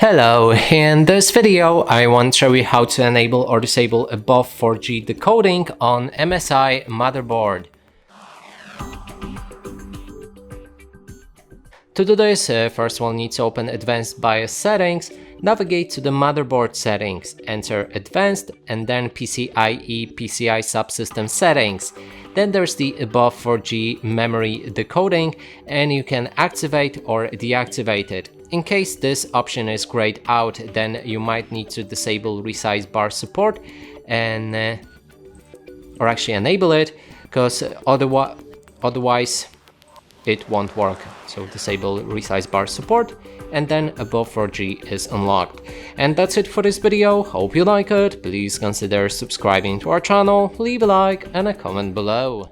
Hello, in this video I want to show you how to enable or disable above 4G decoding on MSI motherboard. To do this, first we'll need to open Advanced BIOS Settings, navigate to the motherboard settings, enter Advanced and then PCIe PCI subsystem settings. Then there's the above 4G memory decoding and you can activate or deactivate it. In case this option is grayed out, then you might need to disable resize bar support and or actually enable it, because otherwise it won't work. So disable resize bar support and then above 4G is unlocked. And that's it for this video. Hope you like it. Please consider subscribing to our channel, leave a like and a comment below.